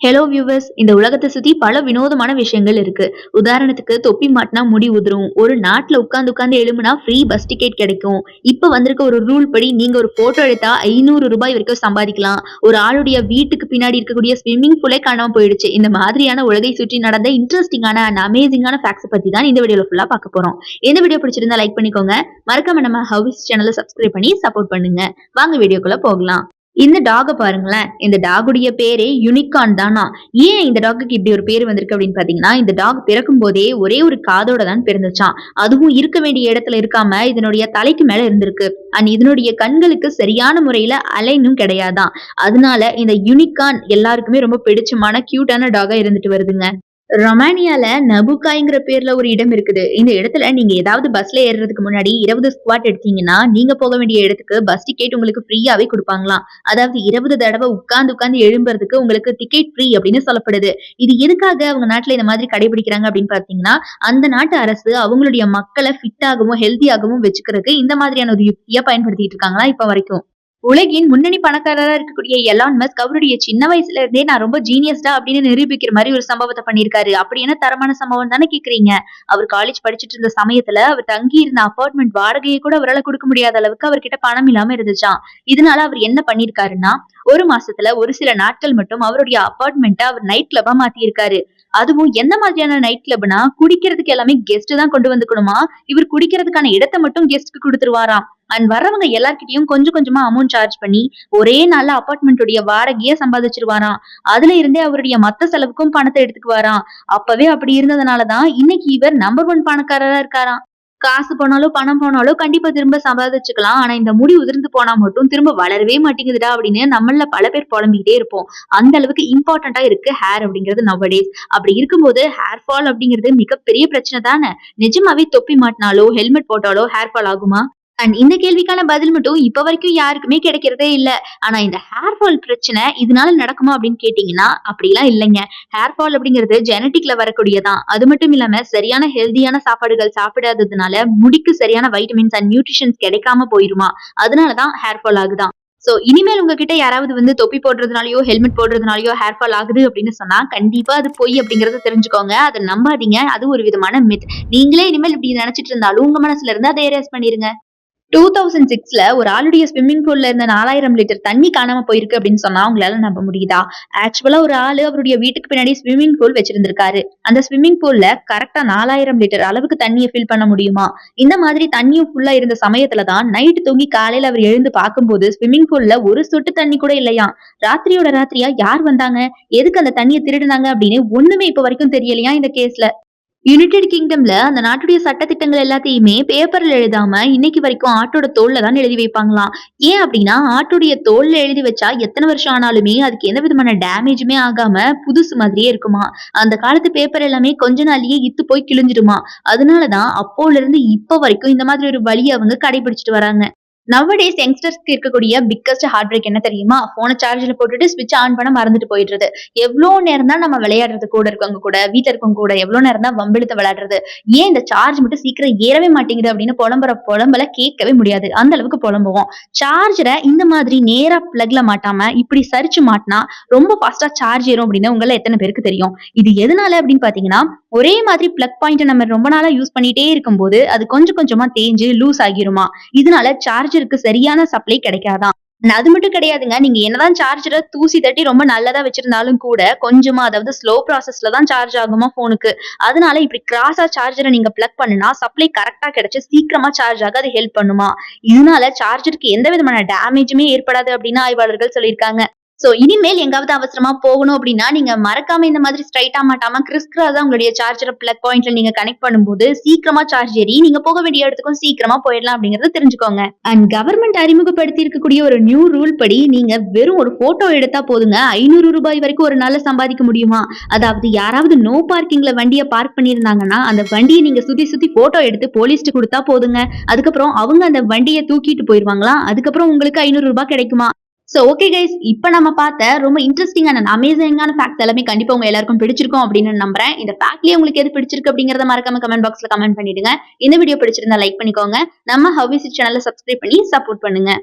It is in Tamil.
ஹலோ வியூவர்ஸ், இந்த உலகத்தை சுத்தி பல வினோதமான விஷயங்கள் இருக்கு. உதாரணத்துக்கு தொப்பி மாட்டினா முடி உதிரும், ஒரு நாட்டுல உட்கார்ந்து உட்கார்ந்து எழும்புனா ஃப்ரீ பஸ் டிக்கெட் கிடைக்கும். இப்ப வந்திருக்க ஒரு ரூல் படி நீங்க ஒரு போட்டோ எடுத்தா 500 ரூபாய் வரைக்கும் சம்பாதிக்கலாம். ஒரு ஆளுடைய வீட்டுக்கு பின்னாடி இருக்கக்கூடிய ஸ்விம்மிங் பூலே காணாம போயிடுச்சு. இந்த மாதிரியான உலகை சுற்றி நடந்த இன்ட்ரெஸ்டிங்கான அண்ட் அமேசிங்கான ஃபேக்ட்ஸ் பத்தி தான் இந்த வீடியோல ஃபுல்லா பார்க்க போறோம். இந்த வீடியோ பிடிச்சிருந்தா லைக் பண்ணிக்கோங்க. மறக்காம நம்ம ஹவ்ஸ் சேனலை சப்ஸ்கிரைப் பண்ணி சப்போர்ட் பண்ணுங்க. வாங்க வீடியோக்குள்ள போகலாம். இந்த டாக பாருங்களேன். இந்த டாகுடைய பேரே யூனிகார்ன் தானா. ஏன் இந்த டாகுக்கு இப்படி ஒரு பேர் வந்திருக்கு அப்படின்னு பாத்தீங்கன்னா, இந்த டாக் பிறக்கும் போதே ஒரே ஒரு காதோட தான் பிறந்துச்சான். அதுவும் இருக்க வேண்டிய இடத்துல இருக்காம இதனுடைய தலைக்கு மேல இருந்திருக்கு. அண்ட் இதனுடைய கண்களுக்கு சரியான முறையில அலைனும் கிடையாதான். அதனால இந்த யூனிகார்ன் எல்லாருக்குமே ரொம்ப பிடிச்சமான கியூட்டான டாகா இருந்துட்டு வருதுங்க. ரொமானியால நபுகாய்ங்கிற பேர்ல ஒரு இடம் இருக்குது. இந்த இடத்துல நீங்க ஏதாவது பஸ்ல ஏறுறதுக்கு முன்னாடி 20 ஸ்குவாட் எடுத்தீங்கன்னா நீங்க போக வேண்டிய இடத்துக்கு பஸ் டிக்கெட் உங்களுக்கு ஃப்ரீயாவே கொடுப்பாங்களாம். அதாவது 20 தடவை உட்கார்ந்து உட்கார்ந்து எழும்புறதுக்கு உங்களுக்கு டிக்கெட் ஃப்ரீ அப்படின்னு சொல்லப்படுது. இது எதுக்காக அவங்க நாட்டுல இந்த மாதிரி கடைபிடிக்கிறாங்க அப்படின்னு பாத்தீங்கன்னா, அந்த நாட்டு அரசு அவங்களுடைய மக்களை ஃபிட்டாகவும் ஹெல்த்தியாகவும் வச்சுக்கிறதுக்கு இந்த மாதிரியான ஒரு யுக்தியா பயன்படுத்திட்டு இருக்காங்களா இப்ப வரைக்கும். உலகின் முன்னணி பணக்காரரா இருக்கக்கூடிய எலான் மஸ்க் அவருடைய சின்ன வயசுல இருந்தே நான் ரொம்ப ஜீனியஸ்டா அப்படின்னு நிரூபிக்கிற மாதிரி ஒரு சம்பவத்தை பண்ணியிருக்காரு. அப்படி என்ன தரமான சம்பவம் தானே கேக்குறீங்க. அவர் காலேஜ் படிச்சுட்டு இருந்த சமயத்துல அவர் தங்கி இருந்த அபார்ட்மெண்ட் வாடகையை கூட அவரால் கொடுக்க முடியாத அளவுக்கு அவர்கிட்ட பணம் இல்லாம இருந்துச்சாம். இதனால அவர் என்ன பண்ணிருக்காருன்னா, ஒரு மாசத்துல ஒரு சில நாட்கள் மட்டும் அவருடைய அபார்ட்மெண்ட்டை அவர் நைட் கிளப்பா மாத்திருக்காரு. அதுவும் எந்த மாதிரியான நைட் கிளப்னா, குடிக்கிறதுக்கு எல்லாமே கெஸ்ட் தான் கொண்டு வந்துக்கணுமா. இவர் குடிக்கிறதுக்கான இடத்தை மட்டும் கெஸ்ட்க்கு கொடுத்துருவாராம். அண்ட் வர்றவங்க எல்லார்கிட்டயும் கொஞ்சம் கொஞ்சமா அமௌண்ட் சார்ஜ் பண்ணி ஒரே நாள்ல அபார்ட்மெண்ட்டுடைய வாடகையே சம்பாதிச்சிருவாராம். அதுல இருந்தே அவருடைய மத்த செலவுக்கும் பணத்தை எடுத்துக்குவாராம். அப்பவே அப்படி இருந்ததுனாலதான் இன்னைக்கு இவர் நம்பர் 1 பணக்காரரா இருக்காராம். காசு போனாலும் பணம் போனாலும் கண்டிப்பா திரும்ப சம்பாதிச்சுக்கலாம். ஆனா இந்த முடி உதிர்ந்து போனா மட்டும் திரும்ப வளரவே மாட்டேங்குதுடா அப்படின்னு நம்மள பல பேர் புலம்பிக்கிட்டே இருப்போம். அந்த அளவுக்கு இம்பார்ட்டண்டா இருக்கு ஹேர் அப்படிங்கிறது நவடேஸ். அப்படி இருக்கும்போது ஹேர் ஃபால் அப்படிங்கிறது மிகப்பெரிய பிரச்சனை தானே. நிஜமாவே தொப்பி மாட்டினாலோ ஹெல்மெட் போட்டாலோ ஹேர் ஃபால் ஆகுமா? அண்ட் இந்த கேள்விக்கான பதில் மட்டும் இப்ப வரைக்கும் யாருக்குமே கிடைக்கிறதே இல்ல. ஆனா இந்த ஹேர் ஃபால் பிரச்சனை இதனால நடக்குமா அப்படின்னு கேட்டீங்கன்னா அப்படிலாம் இல்லைங்க. ஹேர் ஃபால் அப்படிங்கிறது ஜெனட்டிக்ல வரக்கூடியதான். அது மட்டும் இல்லாம சரியான ஹெல்தியான சாப்பாடுகள் சாப்பிடாததுனால முடிக்கு சரியான வைட்டமின்ஸ் அண்ட் நியூட்ரிஷன்ஸ் கிடைக்காம போயிருமா. அதனாலதான் ஹேர் ஃபால் ஆகுதான். சோ இனிமேல் உங்ககிட்ட யாராவது வந்து தொப்பி போடுறதுனாலயோ ஹெல்மெட் போடுறதுனாலயோ ஹேர் ஃபால் ஆகுது அப்படின்னு சொன்னா கண்டிப்பா அது பொய் அப்படிங்கறத தெரிஞ்சுக்கோங்க. அதை நம்பாதீங்க. அது ஒரு விதமான மித். நீங்களே இனிமேல் இப்படி நினைச்சிட்டு இருந்தாலும் உங்க மனசுல இருந்து அதை எரேஸ் பண்ணிருங்க. 2006ல ஒரு ஆளுடைய ஸ்விம்மிங் பூல்ல இருந்த 4000 லிட்டர் தண்ணி காணாம போயிருக்கு அப்படின்னு சொன்னா உங்களால நம்ப முடியுதா? ஆக்சுவலா ஒரு ஆளு அவருடைய வீட்டுக்கு பின்னாடி ஸ்விம்மிங் பூல் வச்சிருந்திருக்காரு. அந்த ஸ்விம்மிங் பூல்ல கரெக்டா 4000 லிட்டர் அளவுக்கு தண்ணியை ஃபில் பண்ண முடியுமா? இந்த மாதிரி தண்ணியும் ஃபுல்லா இருந்த சமயத்துலதான் நைட்டு தூங்கி காலையில அவர் எழுந்து பார்க்கும்போது ஸ்விம்மிங் பூல்ல ஒரு சொட்டு தண்ணி கூட இல்லையா. ராத்திரியோட ராத்திரியா யார் வந்தாங்க, எதுக்கு அந்த தண்ணியை திருடுனாங்க அப்படின்னு ஒண்ணுமே இப்ப வரைக்கும் தெரியலையா இந்த கேஸ்ல. யுனைடெட் கிங்டம்ல அந்த நாட்டுடைய சட்டதிட்டங்கள் எல்லாத்தையுமே பேப்பர்ல எழுதாம இன்னைக்கு வரைக்கும் ஆட்டோட தோல்ல தான் எழுதி வைப்பாங்களாம். ஏன் அப்படின்னா ஆட்டுடைய தோல்ல எழுதி வச்சா எத்தனை வருஷம் ஆனாலுமே அதுக்கு எந்த விதமான டேமேஜுமே ஆகாம புதுசு மாதிரியே இருக்குமா. அந்த காலத்து பேப்பர் எல்லாமே கொஞ்ச நாள்லயே இத்து போய் கிழிஞ்சிடுமா. அதனாலதான் அப்போல இருந்து இப்ப வரைக்கும் இந்த மாதிரி ஒரு வழியை அவங்க கடைபிடிச்சிட்டு வராங்க. நவடேஸ் யங்ஸ்டர்ஸ்க்கு இருக்கக்கூடிய பிக்கஸ்ட் ஹார்ட் பிரேக் என்ன தெரியுமா? போனை சார்ஜ்ல போட்டுட்டு ஸ்விட்ச் ஆன் பண்ண மறந்துட்டு போயிடுறது. எவ்வளவு நேரம் தான் நம்ம விளையாடுறது கூட இருக்கவங்க கூட வீட்டுல இருக்கவங்க கூட எவ்வளவு நேரம் தான் வம்பிழுத்த விளையாடுறது. ஏன் இந்த சார்ஜ் மட்டும் சீக்கிரம் ஏறவே மாட்டேங்குது அப்படின்னு புலம்பல கேட்கவே முடியாது. அந்த அளவுக்கு புலம்புவோம். சார்ஜரை இந்த மாதிரி நேரா பிளக்ல மாட்டாம இப்படி சரிச்சு மாட்டினா ரொம்ப ஃபாஸ்டா சார்ஜ் ஏறும் அப்படின்னு உங்களை எத்தனை பேருக்கு தெரியும்? இது எதனால அப்படின்னு பாத்தீங்கன்னா, ஒரே மாதிரி பிளக் பாயிண்ட் நம்ம ரொம்ப நாளா யூஸ் பண்ணிட்டே இருக்கும்போது அது கொஞ்சம் கொஞ்சமா தேஞ்சு லூஸ் ஆகிருமா. இதனால சார்ஜருக்கு சரியான சப்ளை கிடைக்காதான். அது மட்டும் கிடையாதுங்க. நீங்க என்னதான் சார்ஜரை தூசி தட்டி ரொம்ப நல்லதா வச்சிருந்தாலும் கூட கொஞ்சமா, அதாவது ஸ்லோ ப்ராசஸ்ல தான் சார்ஜ் ஆகுமா போனுக்கு. அதனால இப்படி கிராஸா சார்ஜரை நீங்க பிளக் பண்ணுனா சப்ளை கரெக்டா கிடைச்சு சீக்கிரமா சார்ஜ் ஆக அது ஹெல்ப் பண்ணுமா. இதனால சார்ஜருக்கு எந்த விதமான டேமேஜுமே ஏற்படாது அப்படின்னு ஆய்வாளர்கள் சொல்லியிருக்காங்க. சோ இனிமேல் எங்காவது அவசரமா போகணும் அப்படின்னா நீங்க மறக்காம இந்த மாதிரி ஸ்ட்ரைட்டா மாட்டாம கிறிஸ்கிராஸா உங்களுடைய சார்ஜரை பிளக் பாயிண்ட்ல நீங்க கனெக்ட் பண்ணும்போது சீக்கிரமா சார்ஜ் ஏறி நீங்க போக வேண்டிய இடத்துக்கும் சீக்கிரமா போயிடலாம் அப்படிங்கறத தெரிஞ்சுக்கோங்க. அண்ட் கவர்மெண்ட் அறிமுகப்படுத்தி இருக்கக்கூடிய ஒரு நியூ ரூல் படி நீங்க வெறும் ஒரு போட்டோ எடுத்தா போதுங்க 500 ரூபாய் வரைக்கும் ஒரு நாள்ல சம்பாதிக்க முடியுமா. அதாவது யாராவது நோ பார்க்கிங்ல வண்டியை பார்க் பண்ணிருந்தாங்கன்னா அந்த வண்டியை நீங்க சுத்தி சுத்தி போட்டோ எடுத்து போலீஸ்ட்டு கொடுத்தா போதுங்க. அதுக்கப்புறம் அவங்க அந்த வண்டியை தூக்கிட்டு போயிருவாங்களா. அதுக்கப்புறம் உங்களுக்கு 500 ரூபாய் கிடைக்குமா. சோ ஓகே கைஸ், இப்ப நம்ம பார்த்த ரொம்ப இன்ட்ரெஸ்டிங்கான அமேசிங்கான ஃபேக்ட்ஸ் எல்லாமே கண்டிப்பா உங்க எல்லாருக்கும் பிடிச்சிருக்கும் அப்படின்னு நம்புறேன். இந்த ஃபேக்ட்லயே உங்களுக்கு எது பிடிச்சிருக்கு அப்படிங்கறத மறக்காம கமெண்ட் பாக்ஸ்ல கமெண்ட் பண்ணிடுங்க. இந்த வீடியோ பிடிச்சிருந்தா லைக் பண்ணிக்கோங்க. நம்ம ஹவ்ஸ் சேனலை சப்ஸ்கிரைப் பண்ணி சப்போர்ட் பண்ணுங்க.